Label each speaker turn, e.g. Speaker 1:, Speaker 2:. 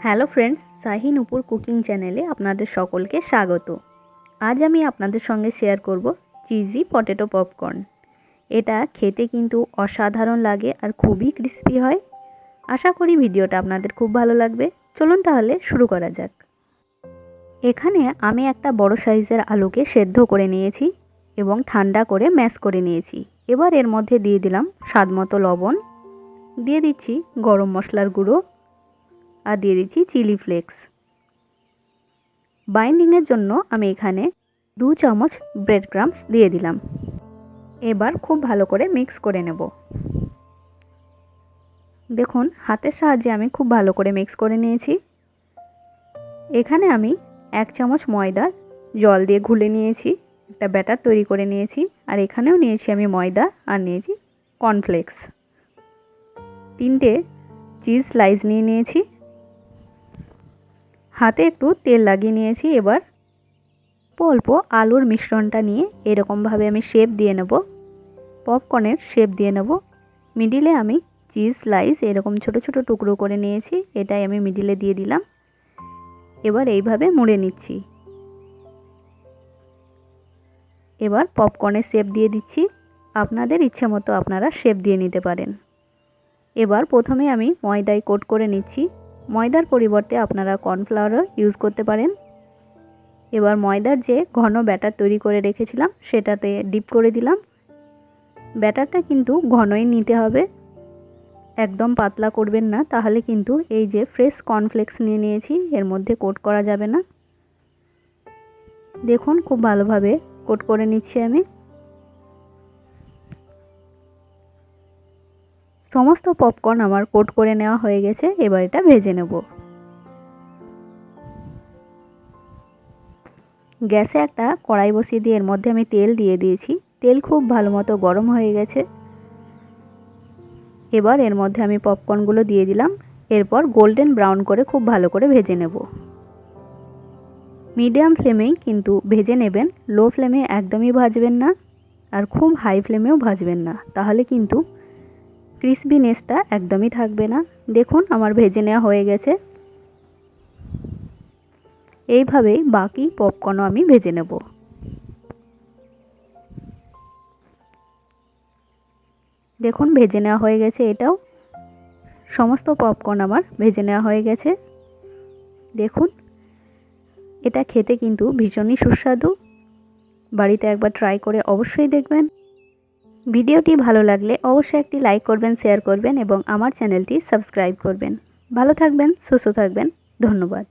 Speaker 1: Hello friends, শাহি নুপুর cooking চ্যানেলে আপনাদের সকলকে স্বাগত। আজ আমি আপনাদের সঙ্গে শেয়ার করব চিজি পটেটো পপকর্ন। এটা খেতে কিন্তু অসাধারণ লাগে আর খুবই ক্রিস্পি হয়। আশা করি ভিডিওটা আপনাদের খুব ভালো লাগবে। চলুন তাহলে শুরু করা যাক। এখানে আমি একটা বড় সাইজের আলুকে সেদ্ধ করে নিয়েছি এবং ঠান্ডা করে ম্যাশ করে নিয়েছি। এবার এর মধ্যে দিয়ে দিলাম স্বাদমতো লবণ, দিয়ে দিচ্ছি গরম মশলার গুঁড়ো আর দিয়ে দিচ্ছি চিলি ফ্লেক্স। বাইন্ডিংয়ের জন্য আমি এখানে 2 চামচ ব্রেড ক্রাম্বস দিয়ে দিলাম। এবার খুব ভালো করে মিক্স করে নেব। দেখুন হাতের সাহায্যে আমি খুব ভালো করে মিক্স করে নিয়েছি। এখানে আমি 1 চামচ ময়দা জল দিয়ে ঘুলে নিয়েছি, একটা ব্যাটার তৈরি করে নিয়েছি। আর এখানেও নিয়েছি আমি ময়দা আর নিয়েছি কর্নফ্লেক্স। 3টে চিজ স্লাইস নিয়ে নিয়েছি, হাতে একটু তেল লাগিয়ে নিয়েছি। এবার অল্প আলুর মিশ্রণটা নিয়ে এরকমভাবে আমি শেপ দিয়ে নেব, পপকর্নের শেপ দিয়ে নেব। মিডিলে আমি চিজ স্লাইস এরকম ছোট ছোট টুকরো করে নিয়েছি, এটাই আমি মিডিলে দিয়ে দিলাম। এবার এইভাবে মুড়ে নিচ্ছি। এবার পপকর্নের শেপ দিয়ে দিচ্ছি। আপনাদের ইচ্ছে মতো আপনারা শেপ দিয়ে নিতে পারেন। এবার প্রথমে আমি ময়দায় কোট করে নিচ্ছি। ময়দার পরিবর্তে আপনারা কর্নফ্লাওয়ারও ইউজ করতে পারেন। এবার ময়দার যে ঘন ব্যাটার তৈরি করে রেখেছিলাম সেটাতে ডিপ করে দিলাম। ব্যাটারটা কিন্তু ঘনই নিতে হবে, একদম পাতলা করবেন না, তাহলে কিন্তু এই যে ফ্রেশ কর্নফ্লেক্স নিয়ে নিয়েছি এর মধ্যে কোট করা যাবে না। দেখুন খুব ভালোভাবে কোট করে নিচ্ছি আমি। সমস্ত পপকর্ন আমার কোট করে নেওয়া হয়ে গেছে। এবার এটা ভেজে নেব। গ্যাসে একটা কড়াই বসিয়ে দিয়ে এর মধ্যে আমি তেল দিয়ে দিয়েছি। তেল খুব ভালো মতো গরম হয়ে গেছে। এবার এর মধ্যে আমি পপকর্নগুলো দিয়ে দিলাম। এরপর গোল্ডেন ব্রাউন করে খুব ভালো করে ভেজে নেব। মিডিয়াম ফ্লেমেই কিন্তু ভেজে নেবেন, লো ফ্লেমে একদমই ভাজবেন না আর খুব হাই ফ্লেমেও ভাজবেন না, তাহলে কিন্তু ক্রিসপিনেসটা একদমই থাকবে না। দেখুন আমার ভেজে নেওয়া হয়ে গেছে। এইভাবেই বাকি পপকর্নও আমি ভেজে নেব। দেখুন ভেজে নেওয়া হয়ে গেছে, এটাও সমস্ত পপকর্ন আমার ভেজে নেওয়া হয়ে গেছে। দেখুন এটা খেতে কিন্তু ভীষণই সুস্বাদু। বাড়িতে একবার ট্রাই করে অবশ্যই দেখবেন। ভিডিওটি ভালো লাগলে অবশ্যই একটি লাইক করবেন, শেয়ার করবেন এবং আমার চ্যানেলটি সাবস্ক্রাইব করবেন। ভালো থাকবেন, সুস্থ থাকবেন। ধন্যবাদ।